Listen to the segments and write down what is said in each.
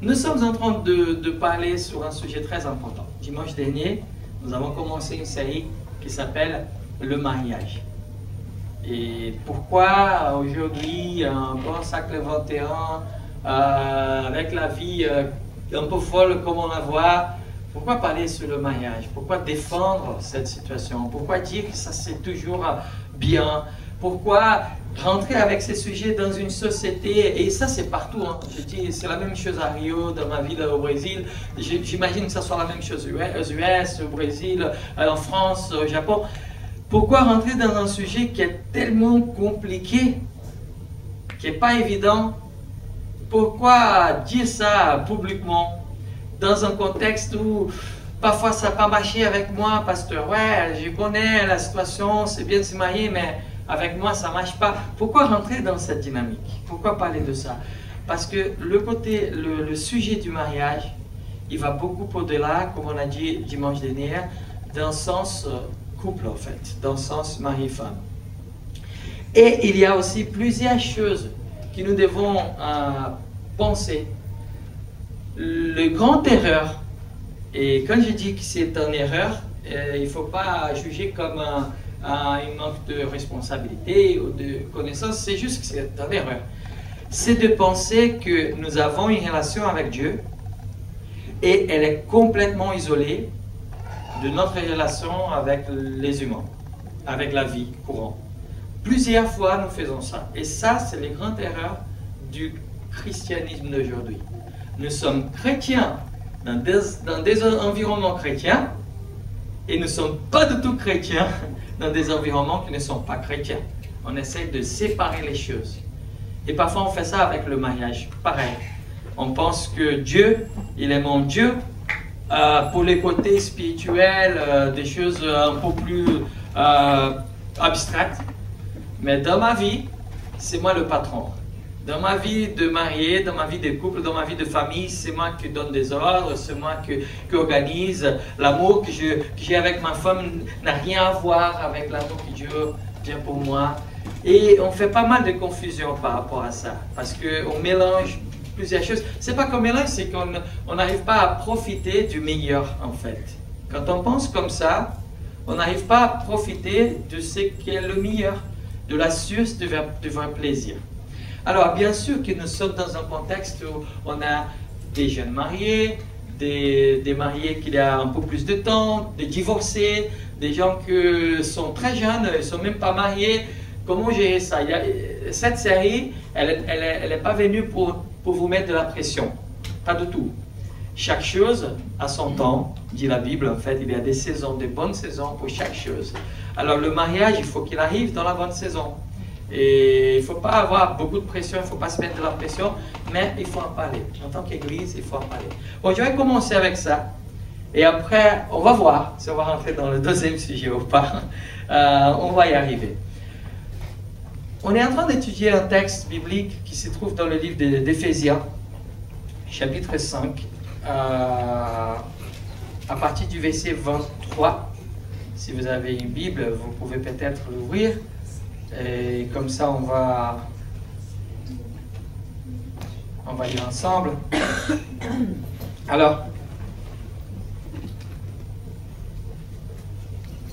Nous sommes en train de parler sur un sujet très important. Dimanche dernier, nous avons commencé une série qui s'appelle le mariage. Et pourquoi aujourd'hui, en bon siècle 21, avec la vie un peu folle comme on la voit, pourquoi parler sur le mariage? Pourquoi défendre cette situation? Pourquoi dire que ça c'est toujours bien? Pourquoi rentrer avec ces sujets dans une société? Et ça c'est partout, hein. Je dis, c'est la même chose à Rio, dans ma ville au Brésil. J'imagine que ça soit la même chose aux US, au Brésil, en France, au Japon. Pourquoi rentrer dans un sujet qui est tellement compliqué, qui n'est pas évident? Pourquoi dire ça publiquement dans un contexte où parfois ça n'a pas marché avec moi, pasteur? Ouais, je connais la situation, c'est bien de se marier, mais avec moi ça ne marche pas. Pourquoi rentrer dans cette dynamique? Pourquoi parler de ça? Parce que le sujet du mariage, il va beaucoup au-delà, comme on a dit dimanche dernier, d'un sens couple en fait, dans le sens mari-femme. Et il y a aussi plusieurs choses que nous devons penser. Le grand erreur, et quand je dis que c'est une erreur, il ne faut pas juger comme un manque de responsabilité ou de connaissance, c'est juste que c'est une erreur. C'est de penser que nous avons une relation avec Dieu et elle est complètement isolée de notre relation avec les humains, avec la vie courante. Plusieurs fois, nous faisons ça. Et ça, c'est les grandes erreurs du christianisme d'aujourd'hui. Nous sommes chrétiens dans des environnements chrétiens et nous ne sommes pas du tout chrétiens dans des environnements qui ne sont pas chrétiens. On essaie de séparer les choses. Et parfois, on fait ça avec le mariage. Pareil. On pense que Dieu, il est mon Dieu. Pour les côtés spirituels, des choses un peu plus abstraites. Mais dans ma vie, c'est moi le patron. Dans ma vie de marié, dans ma vie de couple, dans ma vie de famille, c'est moi qui donne des ordres, c'est moi qui organise. L'amour que j'ai avec ma femme n'a rien à voir avec l'amour que Dieu a pour moi. Et on fait pas mal de confusion par rapport à ça, parce qu'on mélange plusieurs choses. C'est pas qu'on mélange, c'est qu'on n'arrive pas à profiter du meilleur en fait. Quand on pense comme ça, on n'arrive pas à profiter de ce qui est le meilleur, de la source du vrai plaisir. Alors bien sûr que nous sommes dans un contexte où on a des jeunes mariés, des mariés qui ont un peu plus de temps, des divorcés, des gens qui sont très jeunes, ils ne sont même pas mariés. Comment gérer ça? Cette série, elle n'est pas venue pour vous mettre de la pression. Pas du tout. Chaque chose a son temps, dit la Bible. En fait, il y a des saisons, des bonnes saisons pour chaque chose. Alors le mariage, il faut qu'il arrive dans la bonne saison. Et il ne faut pas avoir beaucoup de pression, il ne faut pas se mettre de la pression, mais il faut en parler. En tant qu'Église, il faut en parler. Bon, je vais commencer avec ça. Et après, on va voir si on va rentrer dans le deuxième sujet ou pas. On va y arriver. On est en train d'étudier un texte biblique qui se trouve dans le livre d'Éphésiens, chapitre 5, à partir du verset 23. Si vous avez une Bible, vous pouvez peut-être l'ouvrir. Et comme ça, on va lire ensemble. Alors,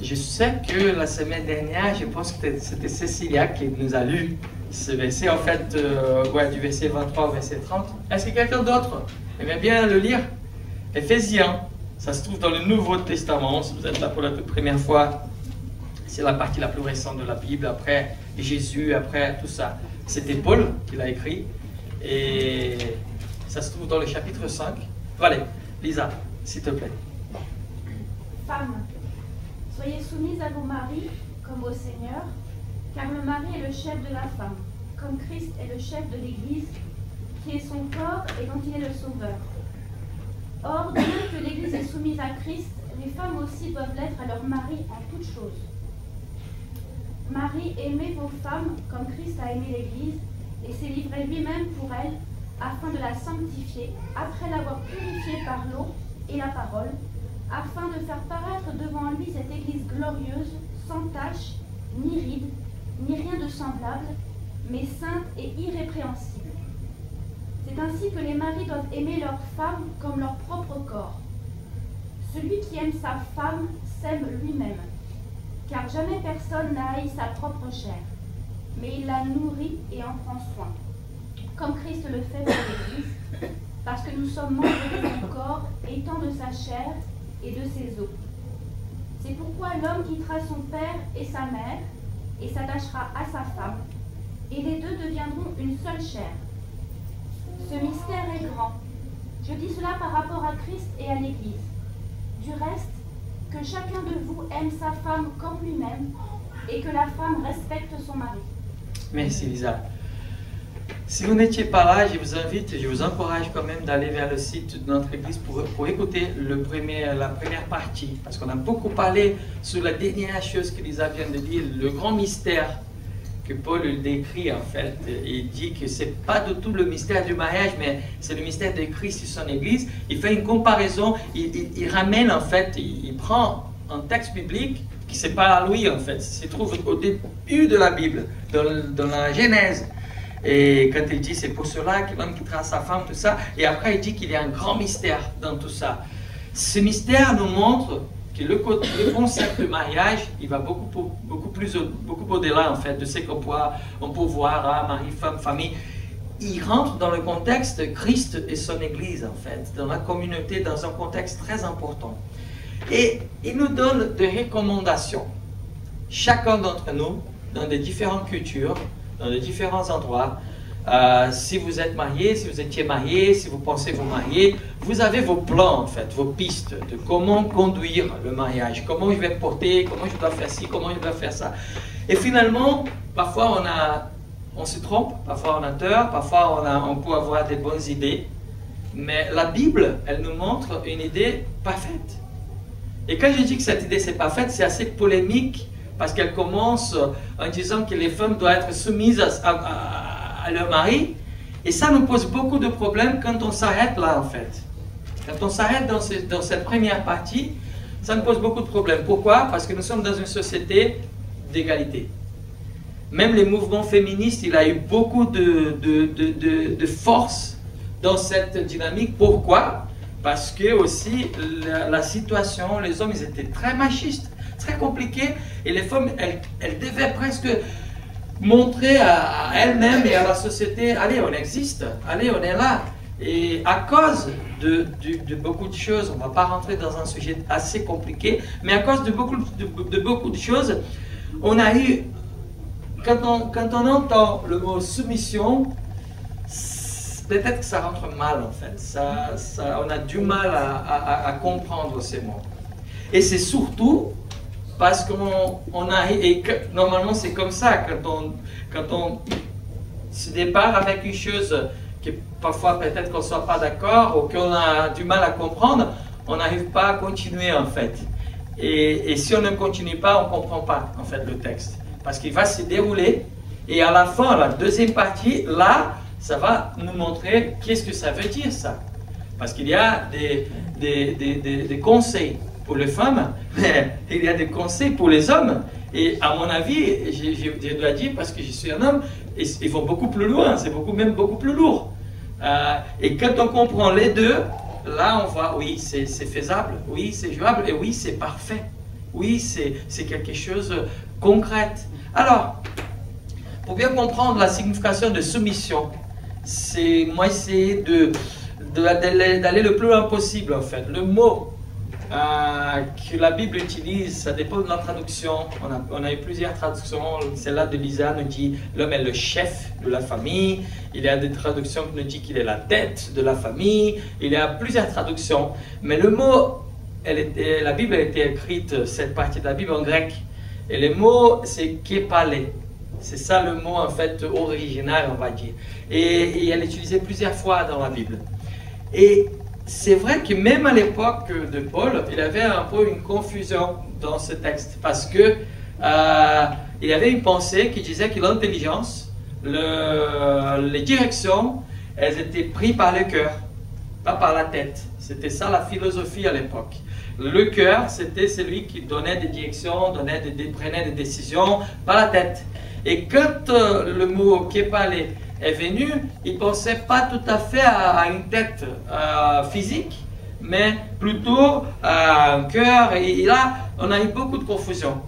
je sais que la semaine dernière, je pense que c'était Cécilia qui nous a lu ce verset, en fait, du verset 23 au verset 30. Est-ce que quelqu'un d'autre aimerait bien le lire? Éphésiens, ça se trouve dans le Nouveau Testament, si vous êtes là pour la toute première fois. C'est la partie la plus récente de la Bible, après Jésus, après tout ça. C'était Paul qui l'a écrit, et ça se trouve dans le chapitre 5. Allez, Lisa, s'il te plaît. Femmes, soyez soumises à vos maris comme au Seigneur, car le mari est le chef de la femme, comme Christ est le chef de l'Église, qui est son corps et dont il est le sauveur. Or, bien que l'Église est soumise à Christ, les femmes aussi doivent l'être à leur mari en toutes choses. Marie, aimez vos femmes comme Christ a aimé l'Église et s'est livré lui-même pour elle, afin de la sanctifier, après l'avoir purifiée par l'eau et la parole, afin de faire paraître devant lui cette Église glorieuse, sans tache, ni ride, ni rien de semblable, mais sainte et irrépréhensible. C'est ainsi que les maris doivent aimer leur femme comme leur propre corps. Celui qui aime sa femme s'aime lui-même, car jamais personne n'a haï sa propre chair, mais il la nourrit et en prend soin, comme Christ le fait pour l'Église, parce que nous sommes membres de son corps, étant de sa chair et de ses os. C'est pourquoi l'homme quittera son père et sa mère, et s'attachera à sa femme, et les deux deviendront une seule chair. Ce mystère est grand. Je dis cela par rapport à Christ et à l'Église. Du reste, que chacun de vous aime sa femme comme lui-même, et que la femme respecte son mari. Merci Lisa. Si vous n'étiez pas là, je vous encourage quand même d'aller vers le site de notre église pour écouter la première partie. Parce qu'on a beaucoup parlé sur la dernière chose que Lisa vient de dire, le grand mystère que Paul décrit en fait. Il dit que ce n'est pas du tout le mystère du mariage, mais c'est le mystère de Christ et son église. Il fait une comparaison, il ramène en fait, il prend un texte biblique qui c'est pas à lui en fait, se trouve au début de la Bible, dans la Genèse. Et quand il dit c'est pour cela que l'homme quittera sa femme, tout ça, et après il dit qu'il y a un grand mystère dans tout ça. Ce mystère nous montre que le concept de mariage, il va beaucoup au-delà en fait de ce qu'on peut voir, mari, femme, famille. Il rentre dans le contexte Christ et son Église en fait, dans la communauté, dans un contexte très important. Et il nous donne des recommandations. Chacun d'entre nous, dans des différentes cultures, dans de différents endroits. Si vous êtes marié, si vous étiez marié, si vous pensez vous marier, vous avez vos plans en fait, vos pistes de comment conduire le mariage, comment je vais me porter, comment je dois faire ci, comment je dois faire ça. Et finalement, parfois on se trompe, parfois on a tort, parfois on peut avoir des bonnes idées, mais la Bible, elle nous montre une idée parfaite. Et quand je dis que cette idée c'est parfaite, c'est assez polémique, parce qu'elle commence en disant que les femmes doivent être soumises à leur mari. Et ça nous pose beaucoup de problèmes quand on s'arrête là, en fait. Quand on s'arrête dans cette première partie, ça nous pose beaucoup de problèmes. Pourquoi? Parce que nous sommes dans une société d'égalité. Même les mouvements féministes, il a eu beaucoup de force dans cette dynamique. Pourquoi? Parce que aussi, la situation, les hommes, ils étaient très machistes, très compliqué, et les femmes, elles devaient presque montrer à elles-mêmes et à la société, allez, on existe, allez, on est là. Et à cause de beaucoup de choses, on ne va pas rentrer dans un sujet assez compliqué, mais à cause de beaucoup de choses, on a eu, quand on entend le mot soumission, peut-être que ça rentre mal en fait, on a du mal à comprendre ces mots. Et c'est surtout parce qu'on arrive, et que, normalement c'est comme ça, quand on se départ avec une chose que parfois peut-être qu'on ne soit pas d'accord ou qu'on a du mal à comprendre, on n'arrive pas à continuer en fait. Et si on ne continue pas, on ne comprend pas en fait le texte. Parce qu'il va se dérouler et à la fin, la deuxième partie, là, ça va nous montrer qu'est-ce que ça veut dire ça. Parce qu'il y a des conseils pour les femmes, mais il y a des conseils pour les hommes. Et à mon avis, je dois dire, parce que je suis un homme, ils vont beaucoup plus loin, c'est même beaucoup plus lourd. Et quand on comprend les deux, là on voit, oui, c'est faisable, oui, c'est jouable, et oui, c'est parfait. Oui, c'est quelque chose de concret. Alors, pour bien comprendre la signification de soumission, moi essayer d'aller le plus loin possible en fait. Le mot que la Bible utilise, ça dépend de la traduction. On a eu plusieurs traductions. Celle-là de Lisa nous dit l'homme est le chef de la famille. Il y a des traductions qui nous disent qu'il est la tête de la famille. Il y a plusieurs traductions. Mais le mot, la Bible a été écrite, cette partie de la Bible en grec. Et le mot, c'est kepale. C'est ça le mot en fait original, on va dire. Et elle est utilisée plusieurs fois dans la Bible. Et c'est vrai que même à l'époque de Paul, il y avait un peu une confusion dans ce texte. Parce que il y avait une pensée qui disait que l'intelligence, les directions, elles étaient prises par le cœur, pas par la tête. C'était ça la philosophie à l'époque. Le cœur, c'était celui qui donnait des directions, prenait des décisions, pas la tête. Et quand le mot kepale est venu, il ne pensait pas tout à fait à une tête physique, mais plutôt à un cœur. Et là, on a eu beaucoup de confusion.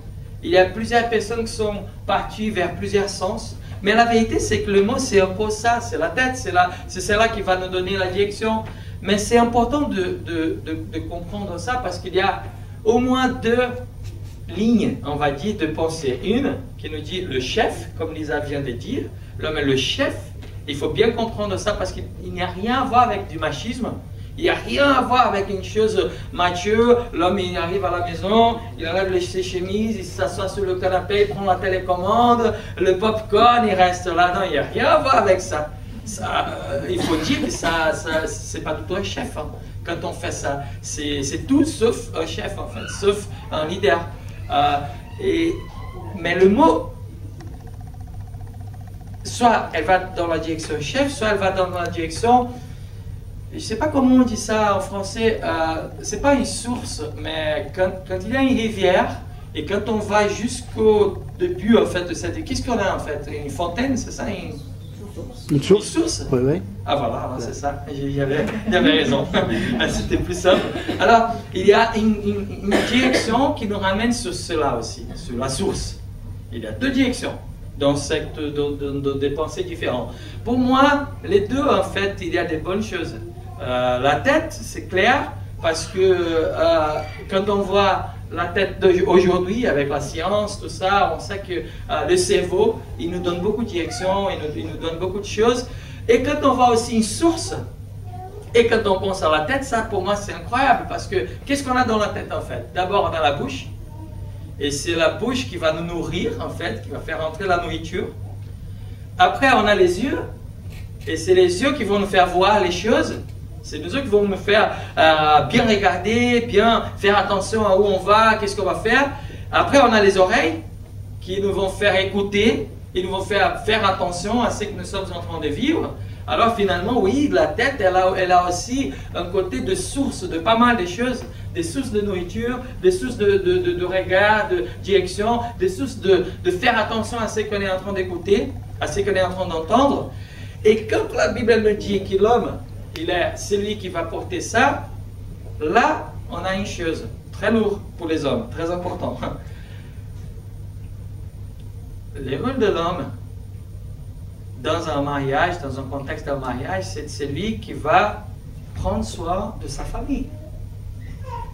Il y a plusieurs personnes qui sont parties vers plusieurs sens. Mais la vérité, c'est que le mot, c'est un peu ça. C'est la tête, c'est celle-là qui va nous donner la direction. Mais c'est important de comprendre ça parce qu'il y a au moins deux lignes, on va dire, de pensée. Une qui nous dit le chef, comme Lisa vient de dire. L'homme est le chef. Il faut bien comprendre ça parce qu'il n'y a rien à voir avec du machisme. Il n'y a rien à voir avec une chose mature. L'homme, il arrive à la maison, il enlève ses chemises, il s'assoit sur le canapé, il prend la télécommande, le popcorn, il reste là. Non, il n'y a rien à voir avec ça. Il faut dire que ça c'est pas du tout un chef. Hein. Quand on fait ça, c'est tout sauf un chef, en fait, sauf un leader. Mais le mot, soit elle va dans la direction chef, soit elle va dans la direction... Je ne sais pas comment on dit ça en français, c'est pas une source, mais quand il y a une rivière, et quand on va jusqu'au début en fait de cette... Qu'est-ce qu'on a en fait? Une fontaine, c'est ça? Une source? Une source? Oui, oui. Ah voilà, c'est ça, j'avais raison, c'était plus simple. Alors, il y a une direction qui nous ramène sur cela aussi, sur la source. Il y a deux directions dans des pensées différentes. Pour moi, les deux, en fait, il y a des bonnes choses. La tête, c'est clair, parce que quand on voit la tête d'aujourd'hui, avec la science, tout ça, on sait que le cerveau, il nous donne beaucoup de directions, il nous donne beaucoup de choses. Et quand on voit aussi une source, et quand on pense à la tête, ça pour moi c'est incroyable, parce que qu'est-ce qu'on a dans la tête en fait? D'abord on a la bouche, et c'est la bouche qui va nous nourrir en fait, qui va faire entrer la nourriture. Après on a les yeux, et c'est les yeux qui vont nous faire voir les choses. C'est nous qui vont nous faire bien regarder, bien faire attention à où on va, qu'est-ce qu'on va faire. Après, on a les oreilles qui nous vont faire écouter, et nous vont faire attention à ce que nous sommes en train de vivre. Alors finalement, oui, la tête, elle a aussi un côté de source de pas mal de choses, des sources de nourriture, des sources de regard, de direction, des sources de faire attention à ce qu'on est en train d'écouter, à ce qu'on est en train d'entendre. Et quand la Bible nous dit que l'homme, il est celui qui va porter ça, là, on a une chose très lourde pour les hommes, très important. Le rôle de l'homme dans un mariage, dans un contexte d'un mariage, c'est celui qui va prendre soin de sa famille.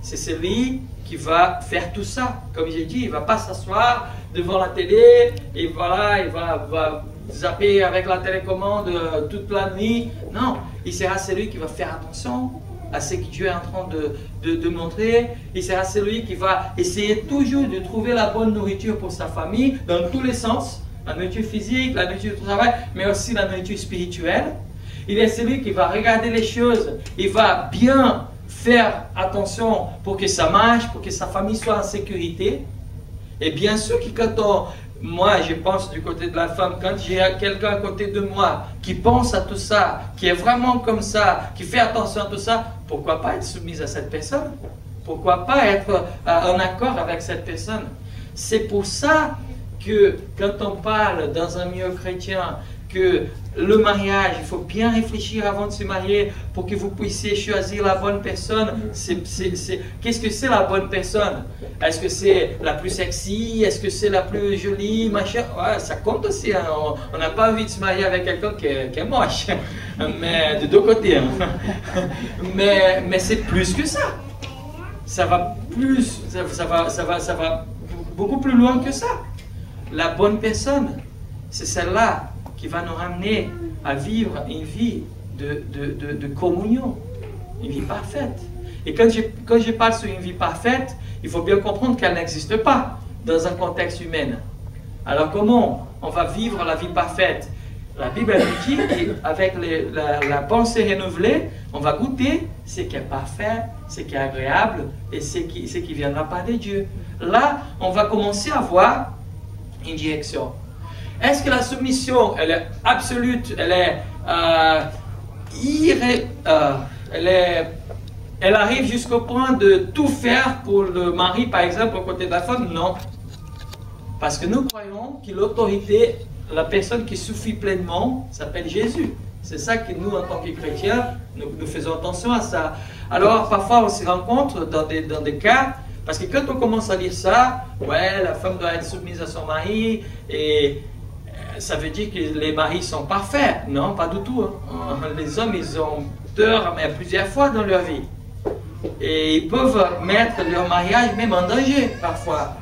C'est celui qui va faire tout ça. Comme j'ai dit, il ne va pas s'asseoir devant la télé et voilà, il va zapper avec la télécommande toute la nuit. Non, il sera celui qui va faire attention à ce que Dieu est en train de montrer. Il sera celui qui va essayer toujours de trouver la bonne nourriture pour sa famille, dans tous les sens. La nourriture physique, la nourriture du travail, mais aussi la nourriture spirituelle. Il est celui qui va regarder les choses, il va bien faire attention pour que ça marche, pour que sa famille soit en sécurité. Et bien sûr que moi je pense du côté de la femme, quand j'ai quelqu'un à côté de moi qui pense à tout ça, qui est vraiment comme ça, qui fait attention à tout ça, pourquoi pas être soumise à cette personne? Pourquoi pas être en accord avec cette personne? C'est pour ça que quand on parle dans un milieu chrétien que le mariage, il faut bien réfléchir avant de se marier pour que vous puissiez choisir la bonne personne. Qu'est-ce que c'est la bonne personne? Est-ce que c'est la plus sexy? Est-ce que c'est la plus jolie? Machin? Ouais, ça compte aussi. Hein. On n'a pas envie de se marier avec quelqu'un qui est moche. Mais de deux côtés. Hein. Mais c'est plus que ça. Ça va beaucoup plus loin que ça. La bonne personne, c'est celle-là qui va nous ramener à vivre une vie de communion, une vie parfaite. Et quand je parle sur une vie parfaite, il faut bien comprendre qu'elle n'existe pas dans un contexte humain. Alors comment on va vivre la vie parfaite? La Bible nous dit qu'avec la pensée renouvelée, on va goûter ce qui est parfait, ce qui est agréable et ce qui viendra pas de Dieu. Là, on va commencer à voir une direction. Est-ce que la soumission, elle est absolue, elle arrive jusqu'au point de tout faire pour le mari, par exemple, aux côtés de la femme? Non. Parce que nous croyons que l'autorité la personne qui suffit pleinement s'appelle Jésus. C'est ça que nous, en tant que chrétiens, nous faisons attention à ça. Alors, parfois, on se rencontre dans des cas, parce que quand on commence à lire ça, ouais, la femme doit être soumise à son mari, et ça veut dire que les maris sont parfaits. Non, pas du tout. Hein. Les hommes, ils ont tort, mais plusieurs fois dans leur vie. Et ils peuvent mettre leur mariage même en danger, parfois.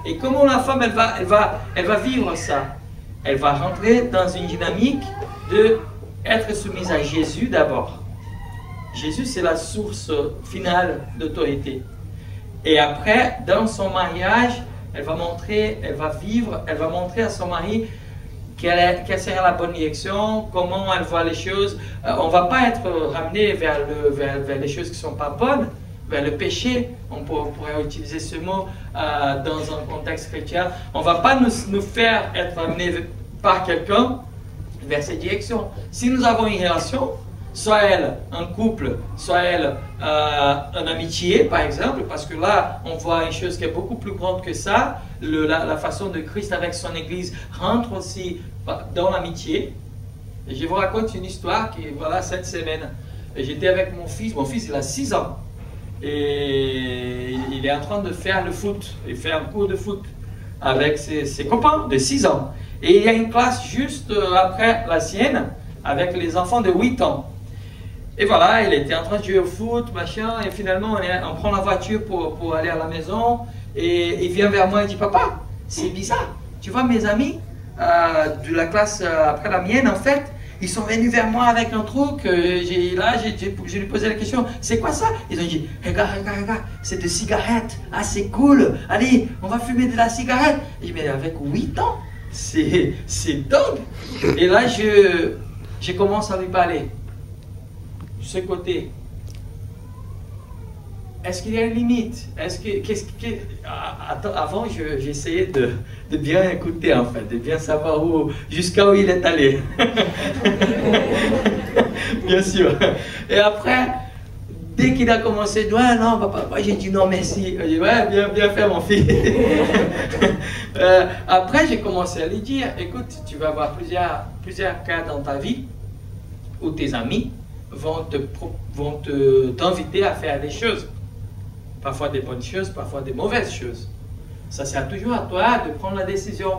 Et comment la femme, elle va vivre ça? Elle va rentrer dans une dynamique de être soumise à Jésus d'abord. Jésus, c'est la source finale d'autorité. Et après, dans son mariage, elle va montrer à son mari quelle sera la bonne direction, comment elle voit les choses. On ne va pas être ramené vers les choses qui ne sont pas bonnes, vers le péché. On pourrait utiliser ce mot dans un contexte chrétien. On ne va pas nous faire être ramené par quelqu'un vers cette direction. Si nous avons une relation, soit elle un couple, soit elle une amitié, par exemple, parce que là, on voit une chose qui est beaucoup plus grande que ça. La façon de Christ avec son Église rentre aussi dans l'amitié. Et je vous raconte une histoire qui, voilà, cette semaine, j'étais avec mon fils. Mon fils, il a 6 ans. Et il est en train de faire le foot. Il fait un cours de foot avec ses copains de 6 ans. Et il y a une classe juste après la sienne, avec les enfants de 8 ans. Et voilà, il était en train de jouer au foot, machin, et finalement on prend la voiture pour aller à la maison, et il vient vers moi et dit, papa, c'est bizarre, tu vois mes amis de la classe après la mienne, en fait, ils sont venus vers moi avec un truc, je lui posais la question, c'est quoi ça? Ils ont dit, regarde, c'est des cigarettes, ah c'est cool, allez, on va fumer de la cigarette. Et je dis, mais avec 8 ans, c'est dingue. Et là, je commence à lui parler. De ce côté, est-ce qu'il y a une limite? Avant, j'essayais de bien écouter, en fait, de bien savoir jusqu'à où il est allé. Bien sûr. Et après, dès qu'il a commencé, ouais, non, papa, moi j'ai dit non, merci. J'ai dit, ouais, bien fait, mon fils. Après, j'ai commencé à lui dire, écoute, tu vas avoir plusieurs cas dans ta vie où tes amis vont t'inviter à faire des choses. Parfois des bonnes choses, parfois des mauvaises choses. Ça sera toujours à toi de prendre la décision.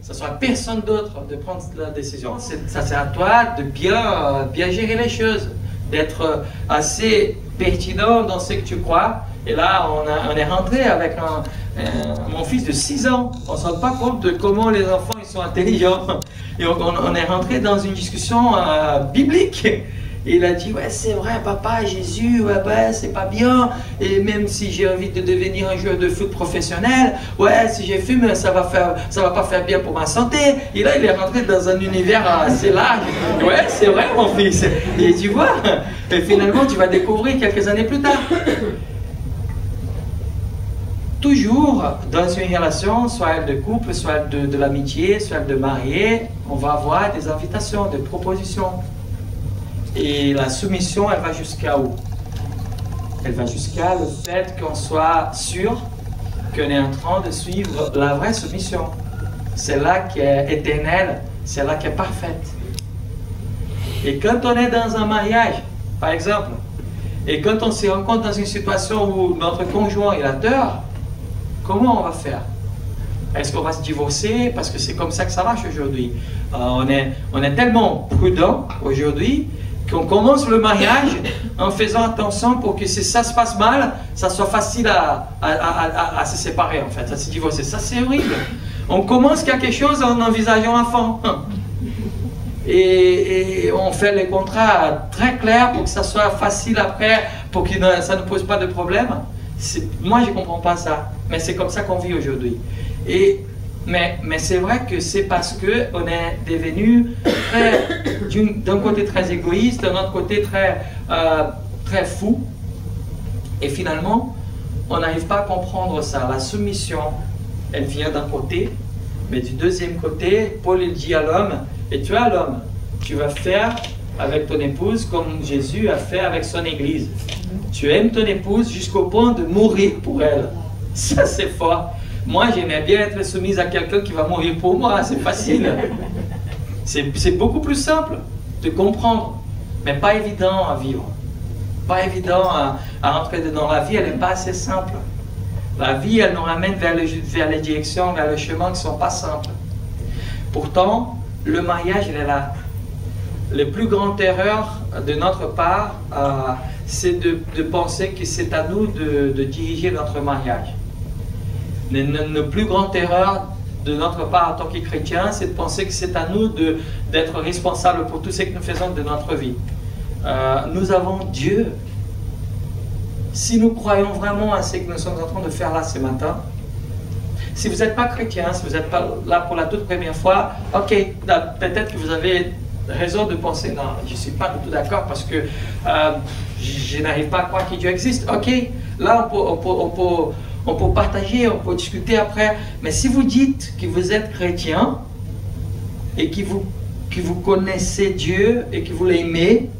Ça sera personne d'autre de prendre la décision. Ça sera à toi de bien gérer les choses, d'être assez pertinent dans ce que tu crois. Et là, on est rentré avec mon fils de 6 ans. On ne se rend pas compte de comment les enfants ils sont intelligents. Et on est rentré dans une discussion biblique. Et il a dit, ouais, c'est vrai, papa, Jésus, ouais, c'est pas bien. Et même si j'ai envie de devenir un joueur de foot professionnel, ouais, si je fume, ça va pas faire bien pour ma santé. Et là, il est rentré dans un univers assez large. Ouais, c'est vrai, mon fils. Et tu vois, et finalement, tu vas découvrir quelques années plus tard. Toujours dans une relation, soit elle de couple, soit de l'amitié, soit de marié, on va avoir des invitations, des propositions. Et la soumission, elle va jusqu'à où? Elle va jusqu'à le fait qu'on soit sûr qu'on est en train de suivre la vraie soumission. C'est là qui est éternelle, c'est là qui est parfaite. Et quand on est dans un mariage, par exemple, et quand on se rencontre dans une situation où notre conjoint il a tort, comment on va faire? Est-ce qu'on va se divorcer? Parce que c'est comme ça que ça marche aujourd'hui. On est tellement prudent aujourd'hui qu'on commence le mariage en faisant attention pour que si ça se passe mal, ça soit facile à se séparer, en fait, à se divorcer. Ça, c'est horrible. On commence quelque chose en envisageant l'enfant. Et on fait les contrats très clairs pour que ça soit facile après, pour que ça ne pose pas de problème. Moi, je ne comprends pas ça. Mais c'est comme ça qu'on vit aujourd'hui. Mais c'est vrai que c'est parce qu'on est devenu d'un côté très égoïste, d'un autre côté très fou. Et finalement, on n'arrive pas à comprendre ça. La soumission, elle vient d'un côté, mais du deuxième côté, Paul il dit à l'homme, et tu as l'homme, tu vas faire avec ton épouse comme Jésus a fait avec son Église. Tu aimes ton épouse jusqu'au point de mourir pour elle. Ça, c'est fort. Moi, j'aimerais bien être soumise à quelqu'un qui va mourir pour moi, c'est facile. C'est beaucoup plus simple de comprendre, mais pas évident à vivre. Pas évident à entrer dans la vie, elle n'est pas assez simple. La vie, elle nous ramène vers les directions, vers les chemins qui ne sont pas simples. Pourtant, le mariage, il est là. La plus grande erreur de notre part, c'est de penser que c'est à nous de diriger notre mariage. La plus grande erreur de notre part en tant que chrétiens, c'est de penser que c'est à nous d'être responsables pour tout ce que nous faisons de notre vie. Nous avons Dieu. Si nous croyons vraiment à ce que nous sommes en train de faire là ce matin, si vous n'êtes pas chrétien, si vous n'êtes pas là pour la toute première fois, ok, peut-être que vous avez raison de penser, non, je ne suis pas du tout d'accord parce que je n'arrive pas à croire que Dieu existe. Ok, là on peut partager, on peut discuter après, mais si vous dites que vous êtes chrétien et que vous connaissez Dieu et que vous l'aimez,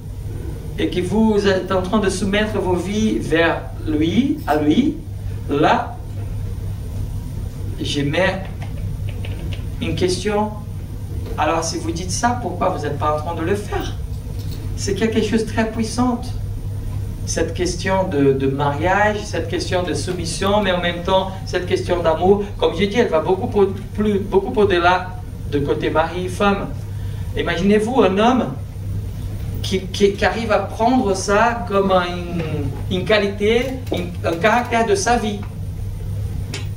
et que vous êtes en train de soumettre vos vies vers lui, à lui, là, je mets une question. Alors, si vous dites ça, pourquoi vous n'êtes pas en train de le faire? C'est quelque chose de très puissant. Cette question de mariage, cette question de soumission, mais en même temps, cette question d'amour, comme j'ai dit, elle va beaucoup au-delà de côté mari-femme. Imaginez-vous un homme qui arrive à prendre ça comme une qualité, un caractère de sa vie.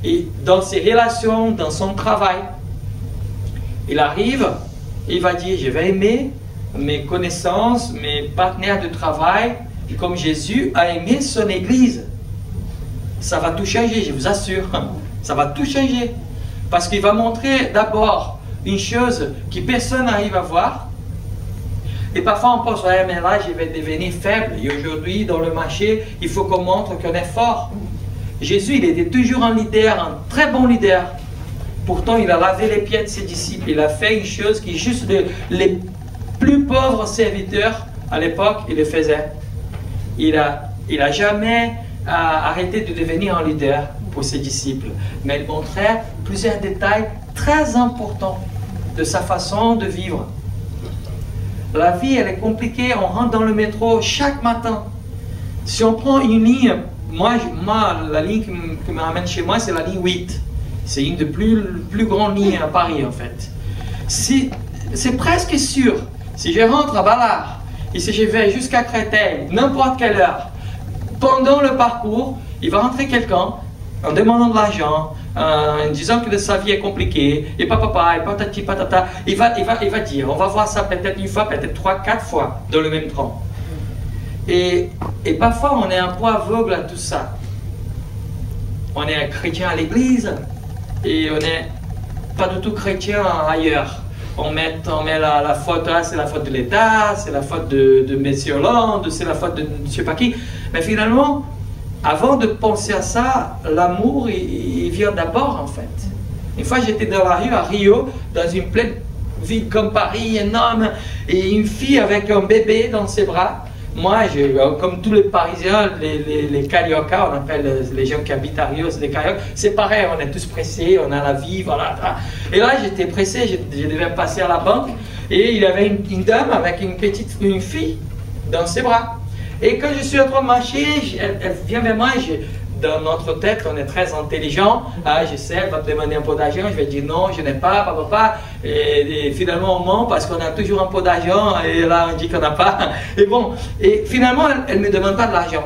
Et dans ses relations, dans son travail, il arrive, il va dire, je vais aimer mes connaissances, mes partenaires de travail, comme Jésus a aimé son Église. Ça va tout changer, je vous assure. Ça va tout changer. Parce qu'il va montrer d'abord une chose que personne n'arrive à voir. Et parfois on pense, ouais, mais là je vais devenir faible. Et aujourd'hui, dans le marché, il faut qu'on montre qu'on est fort. Jésus, il était toujours un leader, un très bon leader. Pourtant, il a lavé les pieds de ses disciples. Il a fait une chose qui juste les plus pauvres serviteurs à l'époque, il le faisait. Il a jamais arrêté de devenir un leader pour ses disciples. Mais il montrait plusieurs détails très importants de sa façon de vivre. La vie, elle est compliquée. On rentre dans le métro chaque matin. Si on prend une ligne, moi la ligne qui me ramène chez moi, c'est la ligne 8. C'est une des plus grandes lignes à Paris, en fait. C'est presque sûr, si je rentre à Ballard, et si je vais jusqu'à Créteil, n'importe quelle heure, pendant le parcours, il va rentrer quelqu'un en demandant de l'argent, en disant que sa vie est compliquée, et papa, et patati patata, il va dire, on va voir ça peut-être une fois, peut-être 3, 4 fois dans le même train. Et parfois, on est un peu aveugle à tout ça. On est chrétien à l'église, et on n'est pas du tout chrétien ailleurs. On met la faute, c'est la faute de l'État, c'est la faute de M. Hollande, c'est la faute de je ne sais pas qui. Mais finalement, avant de penser à ça, l'amour, il vient d'abord en fait. Une fois, j'étais dans la rue à Rio, dans une pleine ville comme Paris, énorme, et une fille avec un bébé dans ses bras. Moi, comme tous les Parisiens, les Carioca, on appelle les gens qui habitent à Rio, c'est des Carioca, c'est pareil, on est tous pressés, on a la vie, voilà. Et là, j'étais pressé, je devais passer à la banque, et il y avait une dame avec une fille dans ses bras. Et quand je suis en train de marcher, elle vient vers moi, dans notre tête, on est très intelligent. Je sais, elle va me demander un pot d'argent, je vais dire non, je n'ai pas, papa. Et finalement, on ment parce qu'on a toujours un pot d'argent et là, on dit qu'on n'a pas. Et bon, et finalement, elle ne me demande pas de l'argent.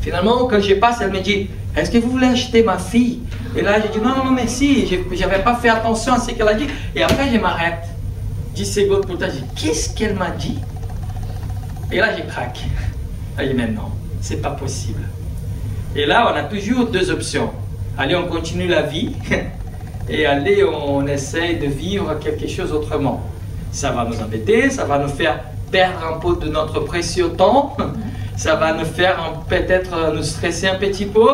Finalement, quand je passe, elle me dit, est-ce que vous voulez acheter ma fille? Et là, je dis non, merci, je n'avais pas fait attention à ce qu'elle a dit. Et après, je m'arrête. 10 secondes plus tard, je dis, qu'est-ce qu'elle m'a dit? Et là, je craque. Là, je dis, mais non, c'est pas possible. Et là, on a toujours deux options. Allez, on continue la vie, et allez, on essaye de vivre quelque chose autrement. Ça va nous embêter, ça va nous faire perdre un peu de notre précieux temps, ça va nous faire peut-être nous stresser un petit peu,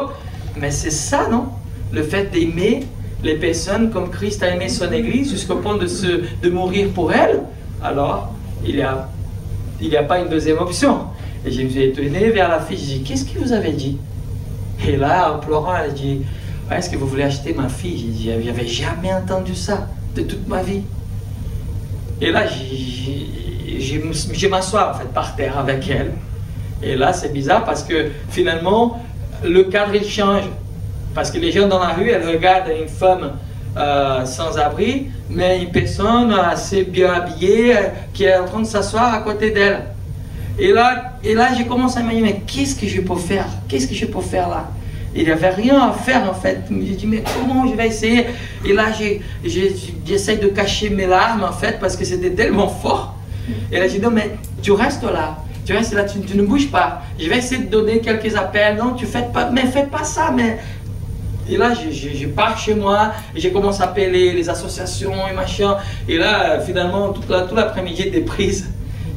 mais c'est ça, non? Le fait d'aimer les personnes comme Christ a aimé son Église jusqu'au point de mourir pour elle, alors il n'y a pas une deuxième option. Et je me suis étonné vers la fille, je dis, qu'est-ce que vous avez dit? Et là, en pleurant, elle dit, est-ce que vous voulez acheter ma fille? J'ai dit, j'avais jamais entendu ça de toute ma vie. Et là, je m'assois en fait par terre avec elle. Et là, c'est bizarre parce que finalement, le cadre il change. Parce que les gens dans la rue, elles regardent une femme sans abri, mais une personne assez bien habillée qui est en train de s'asseoir à côté d'elle. Et là, j'ai commencé à me dire, mais qu'est-ce que je peux faire? Qu'est-ce que je peux faire là? Il n'y avait rien à faire en fait. J'ai dit, mais comment je vais essayer? Et là, j'essaie de cacher mes larmes en fait, parce que c'était tellement fort. Et là, j'ai dit, non, mais tu restes là. Tu restes là, tu ne bouges pas. Je vais essayer de donner quelques appels. Non, tu fais pas, mais fais pas ça. Mais... Et là, je pars chez moi et j'ai commencé à appeler les associations et machin. Et là, finalement, tout l'après-midi, j'étais prise.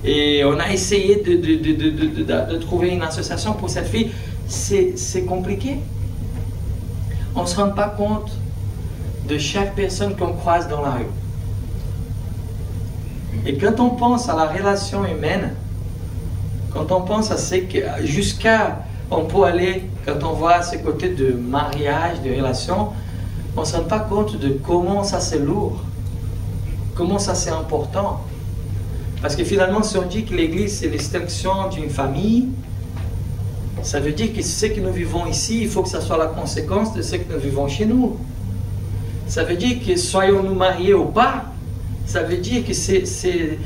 Et on a essayé de trouver une association pour cette fille. C'est compliqué. On ne se rend pas compte de chaque personne qu'on croise dans la rue. Et quand on pense à la relation humaine, quand on pense à ce que jusqu'à on peut aller, quand on voit ce côté de mariage, de relation, on ne se rend pas compte de comment ça c'est lourd, comment ça c'est important. Parce que finalement, si on dit que l'Église c'est l'extension d'une famille, ça veut dire que ce que nous vivons ici, il faut que ça soit la conséquence de ce que nous vivons chez nous. Ça veut dire que soyons-nous mariés ou pas, ça veut dire que ces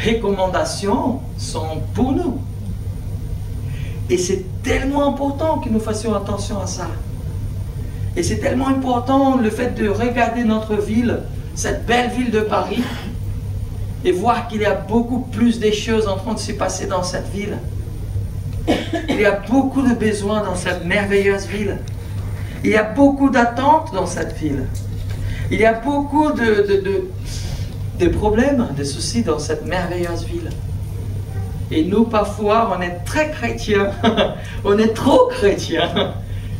recommandations sont pour nous. Et c'est tellement important que nous fassions attention à ça. Et c'est tellement important le fait de regarder notre ville, cette belle ville de Paris, et voir qu'il y a beaucoup plus de choses en train de se passer dans cette ville. Il y a beaucoup de besoins dans cette merveilleuse ville. Il y a beaucoup d'attentes dans cette ville. Il y a beaucoup de problèmes, de soucis dans cette merveilleuse ville. Et nous, parfois, on est très chrétiens. On est trop chrétiens.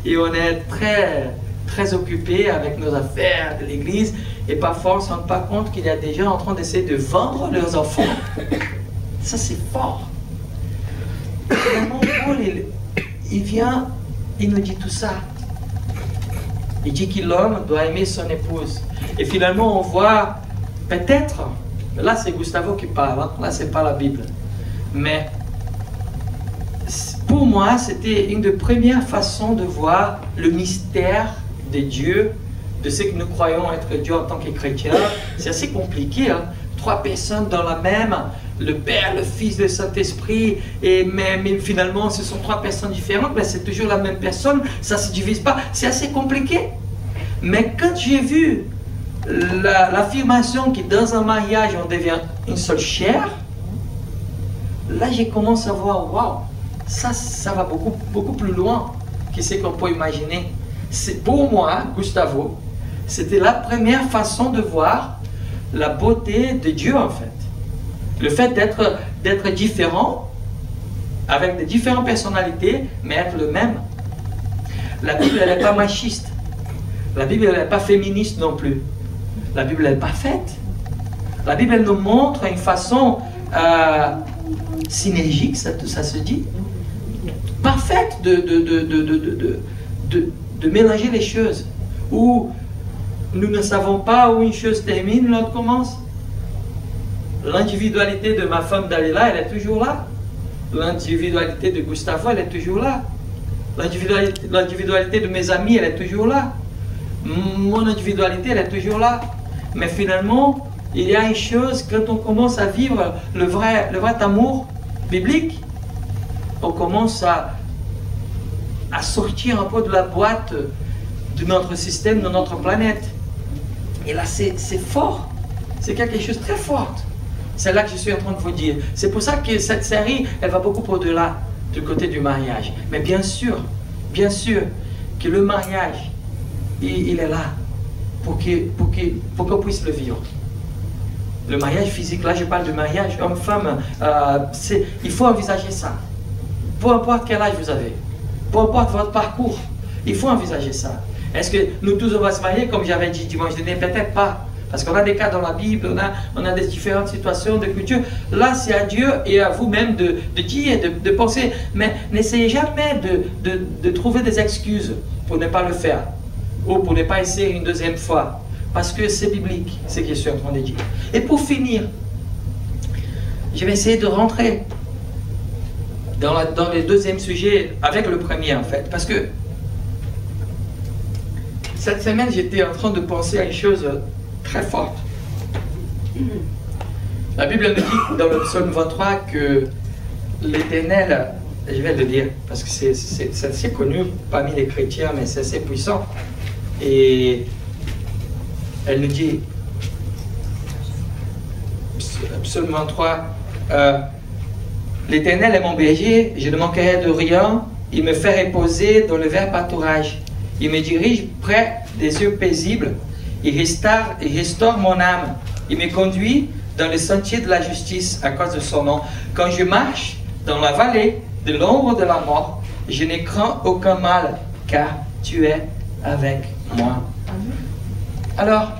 Et on est très occupés avec nos affaires de l'église. Et parfois, on ne se rend pas compte qu'il y a des gens en train d'essayer de vendre leurs enfants. Ça, c'est fort. Finalement, Paul, il vient, il nous dit tout ça. Il dit que l'homme doit aimer son épouse. Et finalement, on voit peut-être, là c'est Gustavo qui parle, hein, là c'est pas la Bible. Mais pour moi, c'était une des premières façons de voir le mystère de Dieu, de ce que nous croyons être Dieu en tant que chrétiens. C'est assez compliqué, hein? 3 personnes dans la même, le Père, le Fils, le Saint-Esprit, et mais finalement ce sont 3 personnes différentes, mais c'est toujours la même personne, ça ne se divise pas, c'est assez compliqué. Mais quand j'ai vu l'affirmation que dans un mariage on devient une seule chair, là j'ai commencé à voir, waouh, ça va beaucoup plus loin que ce qu'on peut imaginer. Pour moi, Gustavo, c'était la première façon de voir la beauté de Dieu en fait. Le fait d'être différent, avec de différentes personnalités, mais être le même. La Bible, elle n'est pas machiste. La Bible, elle n'est pas féministe non plus. La Bible, elle est parfaite. La Bible, elle nous montre une façon synergique, ça se dit, parfaite de mélanger les choses. Où nous ne savons pas où une chose termine, l'autre commence. L'individualité de ma femme Dalila, elle est toujours là. L'individualité de Gustavo, elle est toujours là. L'individualité de mes amis, elle est toujours là. Mon individualité, elle est toujours là. Mais finalement, il y a une chose, quand on commence à vivre le vrai amour biblique, on commence à sortir un peu de la boîte de notre système, de notre planète. Et là, c'est fort. C'est quelque chose de très fort. C'est là que je suis en train de vous dire. C'est pour ça que cette série, elle va beaucoup au-delà du côté du mariage. Mais bien sûr que le mariage, il est là pour qu'on puisse le vivre. Le mariage physique, là je parle de mariage homme-femme, il faut envisager ça. Peu importe quel âge vous avez, peu importe votre parcours, il faut envisager ça. Est-ce que nous tous on va se marier comme j'avais dit dimanche dernier? Peut-être pas. Parce qu'on a des cas dans la Bible, on a des différentes situations de culture. Là, c'est à Dieu et à vous-même de dire, de penser. Mais n'essayez jamais de trouver des excuses pour ne pas le faire. Ou pour ne pas essayer une deuxième fois. parce que c'est biblique, ce que je suis en train de dire. Et pour finir, je vais essayer de rentrer dans le deuxième sujet avec le premier en fait, parce que cette semaine j'étais en train de penser à une chose très forte. La Bible nous dit dans le psaume 23 que l'Éternel, je vais le dire parce que c'est assez connu parmi les chrétiens, mais c'est assez puissant, et elle nous dit, psaume 23, l'Éternel est mon berger, je ne manquerai de rien, il me fait reposer dans le vert pâturage, il me dirige près des eaux paisibles, il restaure mon âme, il me conduit dans le sentier de la justice à cause de son nom. Quand je marche dans la vallée de l'ombre de la mort, je ne crains aucun mal, car tu es avec moi. Alors,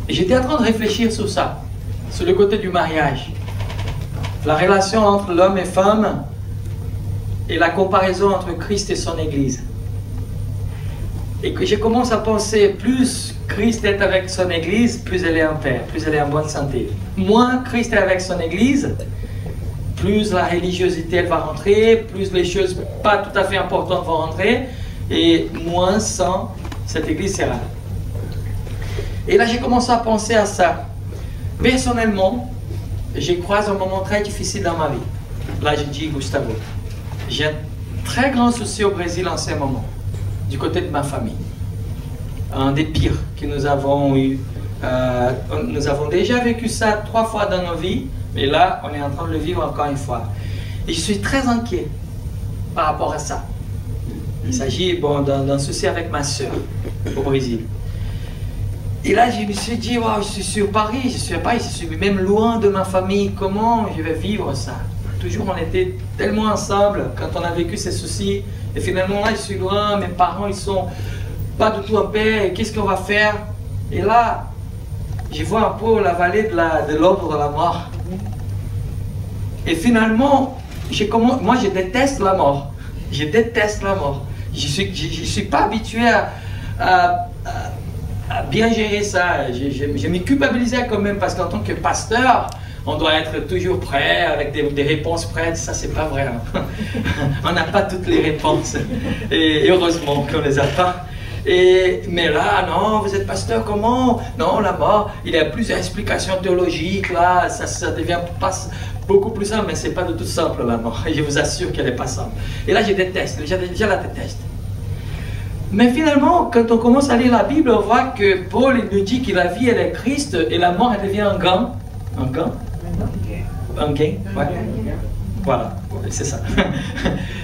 j'étais en train de réfléchir sur ça, sur le côté du mariage, la relation entre l'homme et femme et la comparaison entre Christ et son Église. Et que je commence à penser, plus Christ est avec son Église, plus elle est en paix, plus elle est en bonne santé. Moins Christ est avec son Église, plus la religiosité elle va rentrer, plus les choses pas tout à fait importantes vont rentrer, et moins sans cette Église sera. Et là j'ai commencé à penser à ça. Personnellement, j'ai croisé un moment très difficile dans ma vie. Là je dis Gustavo, j'ai un très grand souci au Brésil en ce moment, du côté de ma famille. Un des pires que nous avons eu. Nous avons déjà vécu ça 3 fois dans nos vies, mais là on est en train de le vivre encore une fois. Et je suis très inquiet par rapport à ça. Il s'agit d'un souci avec ma soeur au Brésil. Et là je me suis dit, wow, je suis sur Paris, je suis même loin de ma famille, comment je vais vivre ça? Toujours on était tellement ensemble quand on a vécu ces soucis, et finalement là je suis loin, mes parents ils sont pas du tout en paix, et qu'est-ce qu'on va faire? Et là je vois un peu la vallée de l'ombre de la mort. Et finalement moi je déteste la mort, je déteste la mort. Je suis pas habitué à bien gérer ça. Je me culpabilisais quand même, parce qu'en tant que pasteur, on doit être toujours prêt, avec des réponses prêtes. Ça, c'est pas vrai. Hein. On n'a pas toutes les réponses. Et heureusement qu'on les a pas. Mais là, non, vous êtes pasteur, comment? Non, la mort, il y a plusieurs explications théologiques. Là, ça devient beaucoup plus simple, mais c'est pas du tout simple, la mort. Je vous assure qu'elle n'est pas simple. Et là, je déteste. Je la déteste. Mais finalement, quand on commence à lire la Bible, on voit que Paul nous dit que la vie, elle est Christ, et la mort, elle devient un gain. Un gain? Un gain, ouais. Voilà, c'est ça.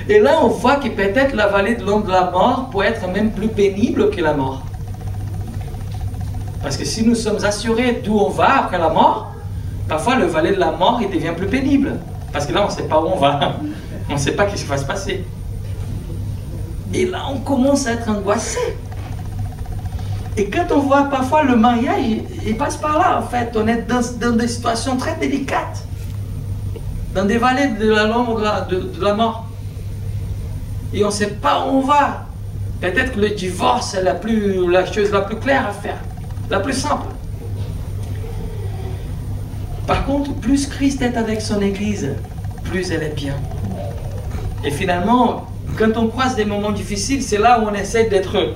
Et là, on voit que peut-être la vallée de l'ombre de la mort peut être même plus pénible que la mort. Parce que si nous sommes assurés d'où on va après la mort, parfois le vallée de la mort, il devient plus pénible. Parce que là, on ne sait pas où on va. On ne sait pas ce qui va se passer. Et là, on commence à être angoissé. Et quand on voit parfois le mariage, il passe par là, en fait. On est dans des situations très délicates. Dans des vallées de l'ombre de la mort. Et on ne sait pas où on va. Peut-être que le divorce est la chose la plus claire à faire. La plus simple. Par contre, plus Christ est avec son Église, plus elle est bien. Et finalement, quand on croise des moments difficiles, c'est là où on essaie d'être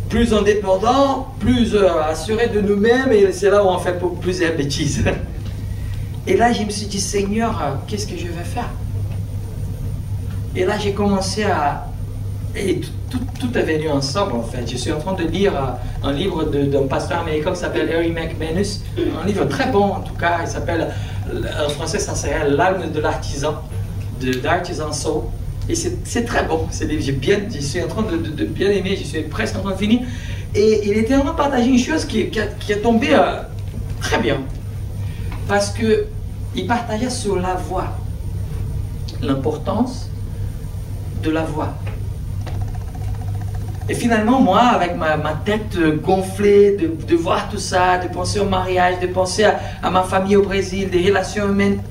plus indépendant, plus assuré de nous-mêmes, et c'est là où on fait plus de bêtises. Et là, je me suis dit, Seigneur, qu'est-ce que je vais faire? Et là, j'ai commencé à... Et tout est venu ensemble, en fait. Je suis en train de lire un livre d'un pasteur américain qui s'appelle Harry McManus. Un livre très bon, en tout cas. Il s'appelle, en français, ça serait L'âme de l'artisan, d'Artisan Soul. Et c'est très bon. Je suis en train de bien aimer, je suis presque en train de finir. Et il était en train de partager une chose qui est tombée très bien. Parce qu'il partageait sur la voix. L'importance de la voix. Et finalement, moi, avec ma tête gonflée, de voir tout ça, de penser au mariage, de penser à ma famille au Brésil, des relations humaines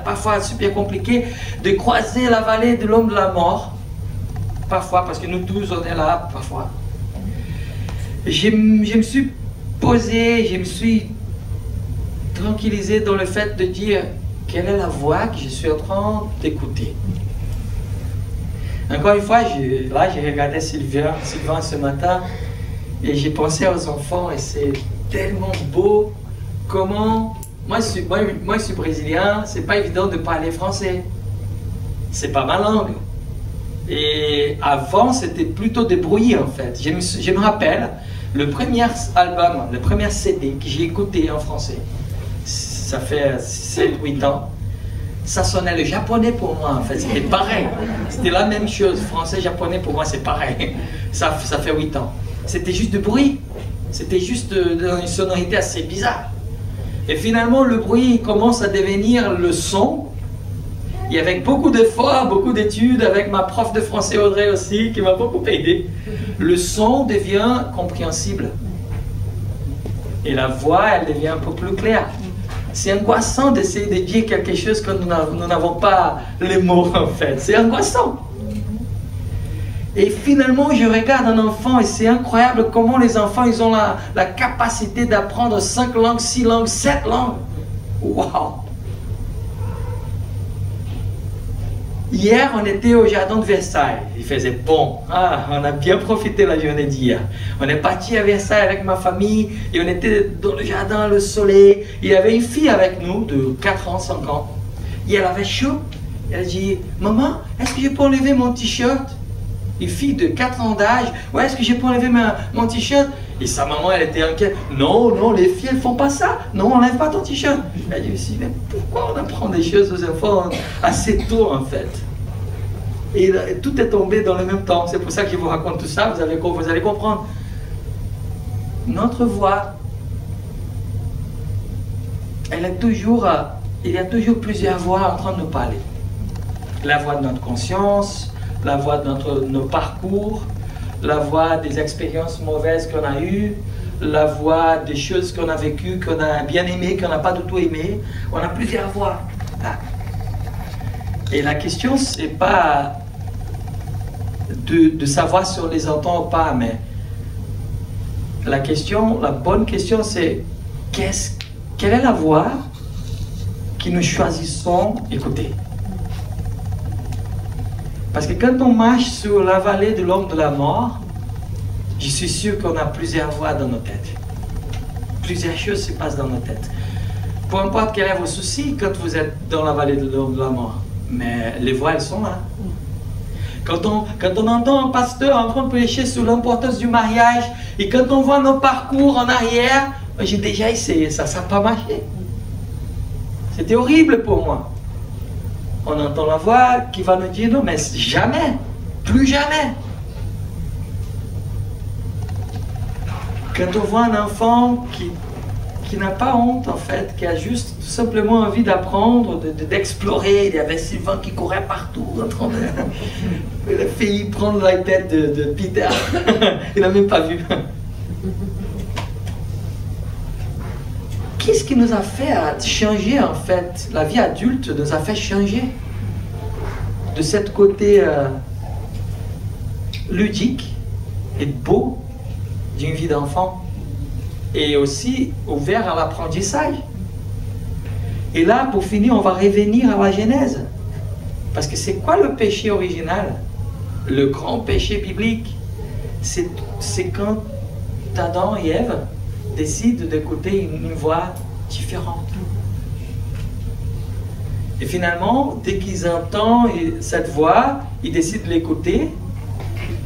parfois super compliquées, de croiser la vallée de l'ombre de la mort, parfois, parce que nous tous, on est là, parfois. je me suis posé, je me suis tranquillisé dans le fait de dire quelle est la voix que je suis en train d'écouter. Encore une fois, j'ai regardé Sylvain ce matin et j'ai pensé aux enfants et c'est tellement beau comment... Moi, je suis brésilien, c'est pas évident de parler français. C'est pas ma langue. Et avant, c'était plutôt débrouillé en fait. Je me rappelle, le premier album, le premier CD que j'ai écouté en français, ça fait 7-8 ans, ça sonnait le japonais pour moi en fait, c'était pareil. C'était la même chose, français, japonais pour moi c'est pareil. Ça fait 8 ans. C'était juste du bruit. C'était juste une sonorité assez bizarre. Et finalement, le bruit commence à devenir le son. Et avec beaucoup d'efforts, beaucoup d'études, avec ma prof de français Audrey aussi, qui m'a beaucoup aidé, le son devient compréhensible. Et la voix, elle devient un peu plus claire. C'est angoissant d'essayer de dire quelque chose quand nous n'avons pas les mots, en fait. C'est angoissant. Et finalement, je regarde un enfant et c'est incroyable comment les enfants, ils ont la capacité d'apprendre 5 langues, 6 langues, 7 langues. Waouh! Hier, on était au jardin de Versailles. Il faisait bon. Ah, on a bien profité la journée d'hier. On est parti à Versailles avec ma famille et on était dans le jardin, le soleil. Il y avait une fille avec nous de 4 ans, 5 ans. Et elle avait chaud. Elle a dit, maman, est-ce que je peux enlever mon t-shirt? Une fille de 4 ans d'âge, ouais, est-ce que je peux enlever mon t-shirt? Et sa maman, elle était inquiète. Non, non, les filles, elles font pas ça. Non, on n'enlève pas ton t-shirt. Elle dit aussi, mais pourquoi on apprend des choses aux enfants assez tôt, en fait? Et tout est tombé dans le même temps. C'est pour ça que je vous raconte tout ça, vous allez comprendre. Notre voix, il y a toujours plusieurs voix en train de nous parler. La voix de notre conscience, la voix de nos parcours, la voix des expériences mauvaises qu'on a eues, la voix des choses qu'on a vécues, qu'on a bien aimées, qu'on n'a pas du tout aimées. On a plusieurs voix. Et la question, c'est pas de savoir si on les entend ou pas, mais la bonne question, c'est quelle est la voix que nous choisissons d'écouter? Parce que quand on marche sur la vallée de l'ombre de la mort, je suis sûr qu'on a plusieurs voix dans nos têtes. Plusieurs choses se passent dans nos têtes. Peu importe quels sont vos soucis quand vous êtes dans la vallée de l'ombre de la mort. Mais les voix, elles sont là. Quand on entend un pasteur en train de prêcher sur l'importance du mariage, et quand on voit nos parcours en arrière, j'ai déjà essayé ça, ça n'a pas marché. C'était horrible pour moi. On entend la voix qui va nous dire non, mais jamais, plus jamais. Quand on voit un enfant qui n'a pas honte en fait, qui a juste tout simplement envie d'apprendre, d'explorer, il y avait Sylvain qui courait partout en train de... Il a failli prendre l'iPad de Peter, il n'a même pas vu. Qu'est-ce qui nous a fait changer en fait? La vie adulte nous a fait changer de ce côté ludique et beau d'une vie d'enfant et aussi ouvert à l'apprentissage. Et là, pour finir, on va revenir à la Genèse. Parce que c'est quoi le péché original? Le grand péché biblique, c'est quand Adam et Ève décident d'écouter une voix différente. Et finalement, dès qu'ils entendent cette voix, ils décident de l'écouter.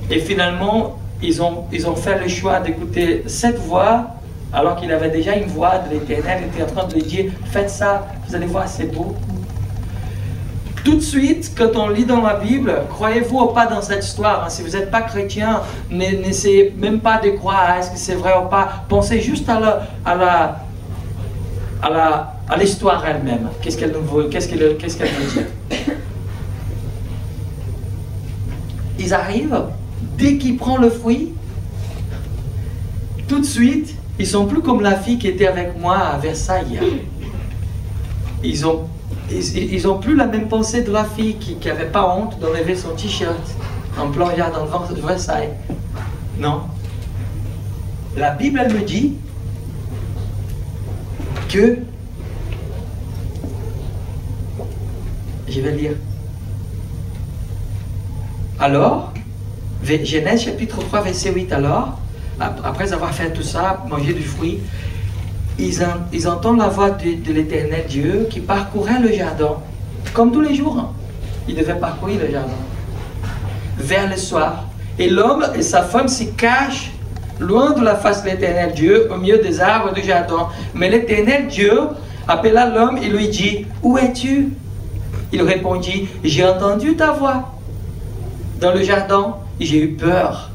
Et finalement, ils ont fait le choix d'écouter cette voix, alors qu'il avait déjà une voix de l'Éternel, il était en train de lui dire, faites ça, vous allez voir, c'est beau. Tout de suite, quand on lit dans la Bible, croyez-vous ou pas dans cette histoire, hein, si vous n'êtes pas chrétien, n'essayez même pas de croire, est-ce que c'est vrai ou pas, pensez juste à l'histoire elle-même. Qu'est-ce qu'elle veut dire? Ils arrivent, dès qu'ils prennent le fruit, tout de suite, ils sont plus comme la fille qui était avec moi à Versailles. Ils ont plus la même pensée de la fille qui n'avait pas honte d'enlever son t-shirt en plein jardin de Versailles. Non. la Bible, elle me dit que, je vais lire, alors, Genèse chapitre 3, verset 8, alors, après avoir fait tout ça, manger du fruit, ils entendent la voix de l'Éternel Dieu qui parcourait le jardin, comme tous les jours. Hein. Ils devaient parcourir le jardin, vers le soir. Et l'homme et sa femme s'y cachent loin de la face de l'Éternel Dieu, au milieu des arbres du jardin. Mais l'Éternel Dieu appela l'homme et lui dit, « Où es-tu » Il répondit, « J'ai entendu ta voix dans le jardin, j'ai eu peur,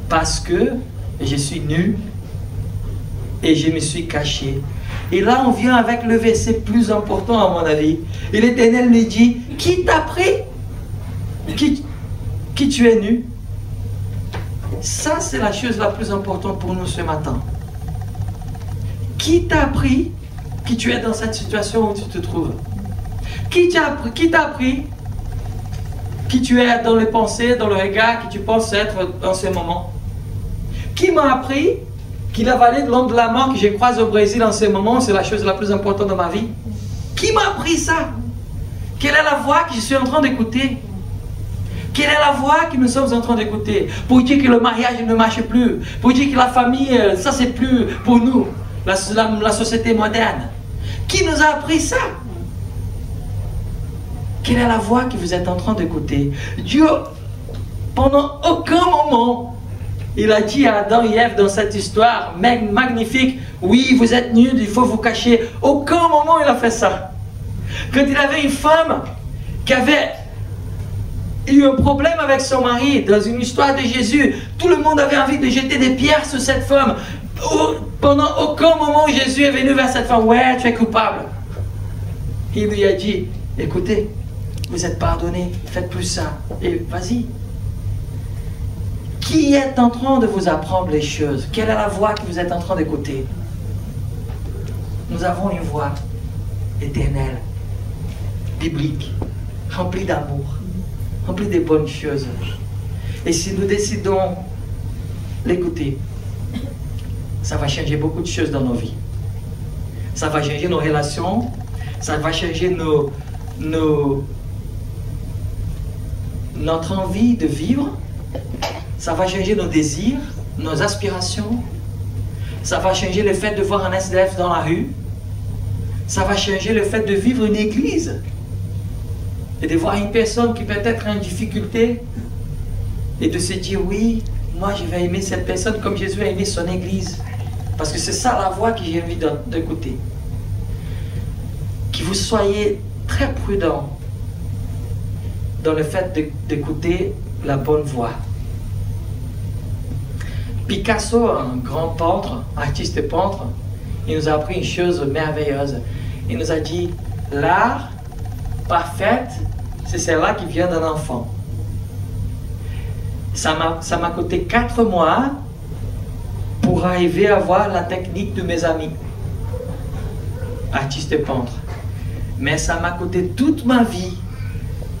parce que je suis nu et je me suis caché. » Et là, on vient avec le verset plus important à mon avis. Et l'Éternel lui dit, « Qui t'a pris? Qui tu es nu ?» Ça, c'est la chose la plus importante pour nous ce matin. Qui t'a appris que tu es dans cette situation où tu te trouves? Qui t'a appris qui tu es dans les pensées, dans le regard que tu penses être dans ce moment? Qui m'a appris qu'il a valé de l'homme de la mort que je croise au Brésil en ce moment? C'est la chose la plus importante de ma vie. Qui m'a appris ça? Quelle est la voix que je suis en train d'écouter? Quelle est la voix que nous sommes en train d'écouter? Pour dire que le mariage ne marche plus, pour dire que la famille, ça c'est plus pour nous, la société moderne. Qui nous a appris ça? Quelle est la voix que vous êtes en train d'écouter? Dieu, pendant aucun moment, il a dit à Adam et Ève dans cette histoire magnifique, oui, vous êtes nus, il faut vous cacher. Aucun moment il a fait ça. Quand il avait une femme qui avait eu un problème avec son mari, dans une histoire de Jésus, tout le monde avait envie de jeter des pierres sur cette femme. Pendant aucun moment, Jésus est venu vers cette femme, ouais, tu es coupable. Il lui a dit, écoutez, vous êtes pardonné, faites plus ça, et vas-y. Qui est en train de vous apprendre les choses? Quelle est la voix que vous êtes en train d'écouter? Nous avons une voix éternelle, biblique, remplie d'amour, remplie de bonnes choses. Et si nous décidons l'écouter, ça va changer beaucoup de choses dans nos vies. Ça va changer nos relations, ça va changer notre envie de vivre, ça va changer nos désirs, nos aspirations, ça va changer le fait de voir un SDF dans la rue, ça va changer le fait de vivre une église et de voir une personne qui peut être en difficulté et de se dire oui, moi je vais aimer cette personne comme Jésus a aimé son église, parce que c'est ça la voix que j'ai envie d'écouter. Que vous soyez très prudents dans le fait d'écouter la bonne voix. Picasso, un grand peintre, artiste peintre, il nous a appris une chose merveilleuse. Il nous a dit, l'art parfait, c'est celle-là qui vient d'un enfant. Ça m'a coûté 4 mois pour arriver à voir la technique de mes amis, artistes peintres. Mais ça m'a coûté toute ma vie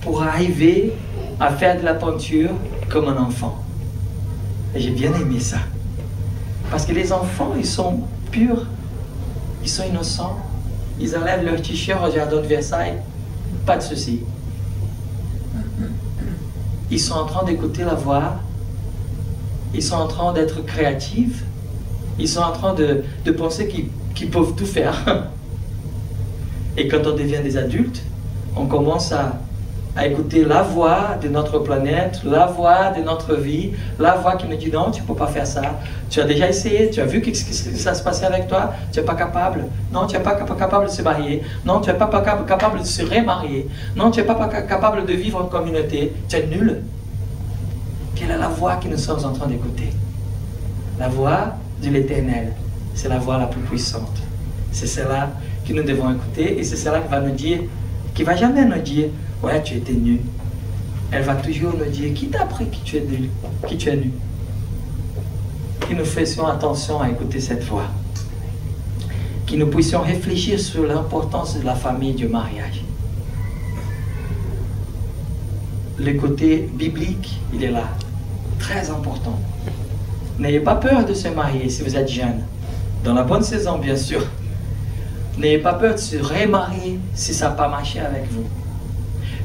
pour arriver à faire de la peinture comme un enfant. Et j'ai bien aimé ça. Parce que les enfants, ils sont purs, ils sont innocents, ils enlèvent leur t-shirt au jardin de Versailles, pas de souci. Ils sont en train d'écouter la voix, ils sont en train d'être créatifs, ils sont en train de penser qu'ils peuvent tout faire. Et quand on devient des adultes, on commence à écouter la voix de notre planète, la voix de notre vie, la voix qui nous dit non, tu ne peux pas faire ça, tu as déjà essayé, tu as vu que ça se passait avec toi, tu n'es pas capable, non, tu n'es pas capable de se marier, non, tu n'es pas capable de se remarier, non, tu n'es pas capable de vivre en communauté, tu es nul. Quelle est la voix que nous sommes en train d'écouter? La voix de l'Éternel, c'est la voix la plus puissante. C'est celle-là que nous devons écouter et c'est celle-là qui va nous dire, qui ne va jamais nous dire ouais, tu étais nu. Elle va toujours nous dire, qui t'a appris que tu es nu, Que nous fassions attention à écouter cette voix. Que nous puissions réfléchir sur l'importance de la famille et du mariage. Le côté biblique, il est là. Très important. N'ayez pas peur de se marier si vous êtes jeune. Dans la bonne saison, bien sûr. N'ayez pas peur de se remarier si ça n'a pas marché avec vous.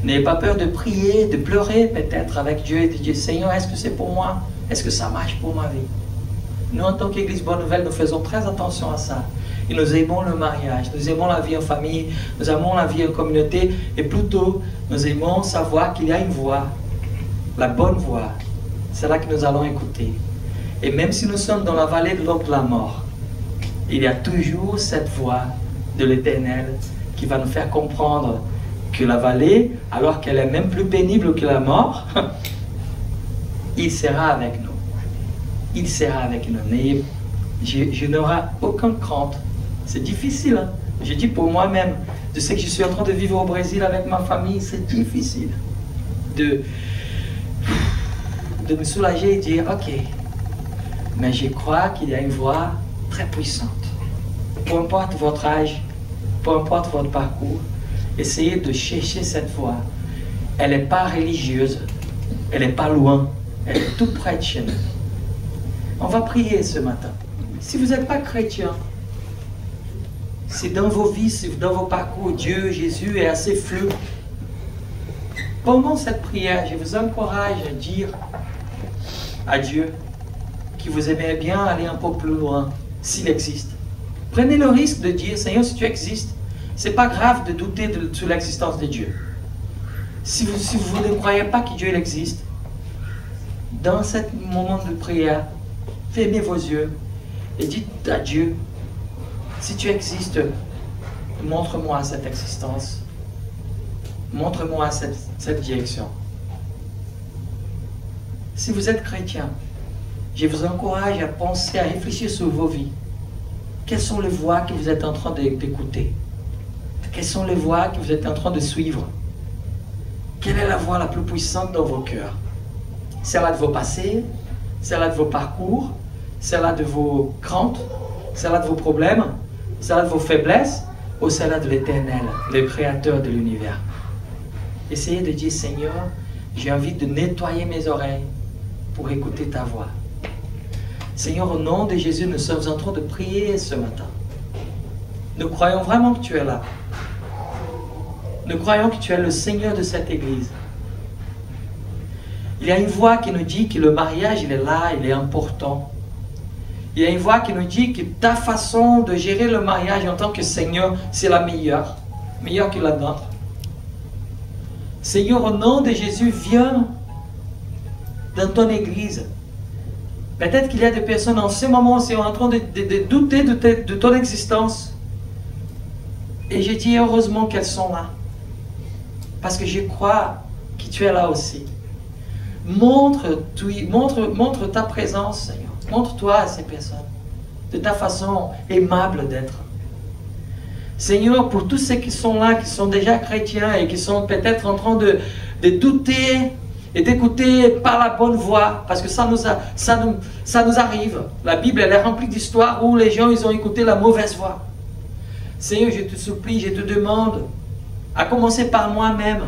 N'ayez pas peur de prier, de pleurer peut-être avec Dieu et de dire, Seigneur, est-ce que c'est pour moi? Est-ce que ça marche pour ma vie? Nous, en tant qu'Église Bonne Nouvelle, nous faisons très attention à ça. Et nous aimons le mariage, nous aimons la vie en famille, nous aimons la vie en communauté, et plutôt, nous aimons savoir qu'il y a une voix, la bonne voix. C'est là que nous allons écouter. Et même si nous sommes dans la vallée de l'ombre de la mort, il y a toujours cette voix de l'Éternel qui va nous faire comprendre que la vallée, alors qu'elle est même plus pénible que la mort, il sera avec nous. Il sera avec nous. Je n'aurai aucune crainte. C'est difficile. Hein? Je dis pour moi-même, je sais que je suis en train de vivre au Brésil avec ma famille, c'est difficile de me soulager et dire, ok, mais je crois qu'il y a une voix très puissante. Peu importe votre âge, peu importe votre parcours, essayez de chercher cette voix. Elle n'est pas religieuse, elle n'est pas loin, elle est tout près de chez nous. On va prier ce matin. Si vous n'êtes pas chrétien, si dans vos vies, si dans vos parcours, Dieu, Jésus est assez flou, pendant cette prière, je vous encourage à dire à Dieu que vous aimeriez bien aller un peu plus loin, s'il existe. Prenez le risque de dire, Seigneur, si tu existes, ce n'est pas grave de douter de l'existence de Dieu. Si vous ne croyez pas que Dieu existe, dans ce moment de prière, fermez vos yeux et dites à Dieu, si tu existes, montre-moi cette existence. Montre-moi cette direction. Si vous êtes chrétien, je vous encourage à penser, à réfléchir sur vos vies. Quelles sont les voix que vous êtes en train d'écouter? Quelles sont les voix que vous êtes en train de suivre? Quelle est la voix la plus puissante dans vos cœurs? Celle-là de vos passés? Celle-là de vos parcours? Celle-là de vos craintes? Celle-là de vos problèmes? Celle-là de vos faiblesses? Ou celle-là de l'Éternel, le Créateur de l'univers? Essayez de dire, Seigneur, j'ai envie de nettoyer mes oreilles pour écouter ta voix. Seigneur, au nom de Jésus, nous sommes en train de prier ce matin. Nous croyons vraiment que tu es là. Nous croyons que tu es le Seigneur de cette Église. Il y a une voix qui nous dit que le mariage, il est là, il est important. Il y a une voix qui nous dit que ta façon de gérer le mariage en tant que Seigneur, c'est la meilleure que la nôtre. Seigneur, au nom de Jésus, viens dans ton Église. Peut-être qu'il y a des personnes en ce moment qui sont en train de douter de ton existence. Et je dis heureusement qu'elles sont là. Parce que je crois que tu es là aussi. Montre ta présence, Seigneur. Montre-toi à ces personnes. De ta façon aimable d'être. Seigneur, pour tous ceux qui sont là, qui sont déjà chrétiens et qui sont peut-être en train de douter et d'écouter par la bonne voie, parce que ça nous arrive. La Bible, elle est remplie d'histoires où les gens, ils ont écouté la mauvaise voie. Seigneur, je te supplie, je te demande, à commencer par moi-même,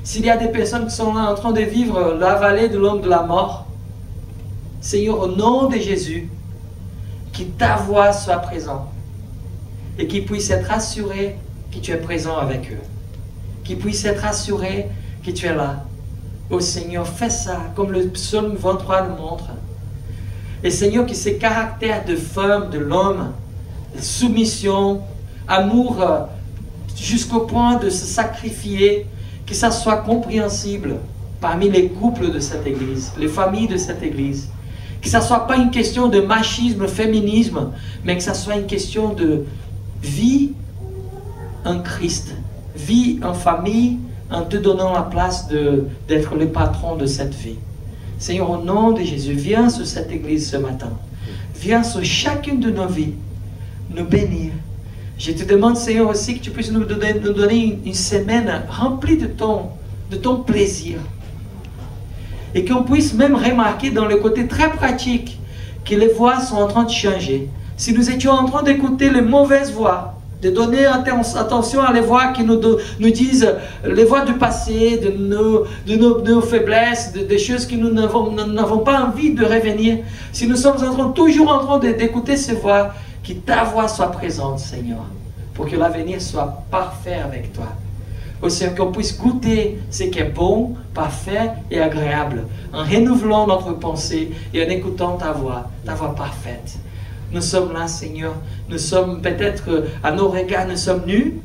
s'il y a des personnes qui sont là en train de vivre la vallée de l'ombre de la mort, Seigneur, au nom de Jésus, que ta voix soit présente et qu'ils puissent être assurés que tu es présent avec eux. Qu'ils puissent être assurés que tu es là. Oh Seigneur, fais ça comme le psaume 23 nous montre. Et Seigneur, que ces caractères de femme, de l'homme, de soumission, amour jusqu'au point de se sacrifier, que ça soit compréhensible parmi les couples de cette Église, les familles de cette Église. Que ça ne soit pas une question de machisme, féminisme, mais que ça soit une question de vie en Christ, vie en famille, en te donnant la place d'être le patron de cette vie. Seigneur, au nom de Jésus, viens sur cette Église ce matin. Viens sur chacune de nos vies, nous bénir. Je te demande, Seigneur, aussi que tu puisses nous donner une semaine remplie de ton plaisir. Et qu'on puisse même remarquer dans le côté très pratique que les voix sont en train de changer. Si nous étions en train d'écouter les mauvaises voix, de donner attention à les voix qui nous disent, les voix du passé, de nos faiblesses, des choses que nous n'avons pas envie de revenir. Si nous sommes toujours en train d'écouter ces voix, que ta voix soit présente, Seigneur, pour que l'avenir soit parfait avec toi. Au Seigneur, qu'on puisse goûter ce qui est bon, parfait et agréable, en renouvelant notre pensée et en écoutant ta voix parfaite. Nous sommes là, Seigneur. Nous sommes peut-être, à nos regards, nous sommes nus,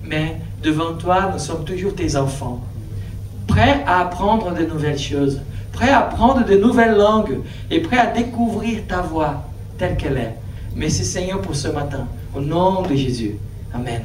mais devant toi, nous sommes toujours tes enfants. Prêts à apprendre de nouvelles choses, prêts à apprendre de nouvelles langues et prêts à découvrir ta voix telle qu'elle est. Merci, Seigneur, pour ce matin. Au nom de Jésus. Amen.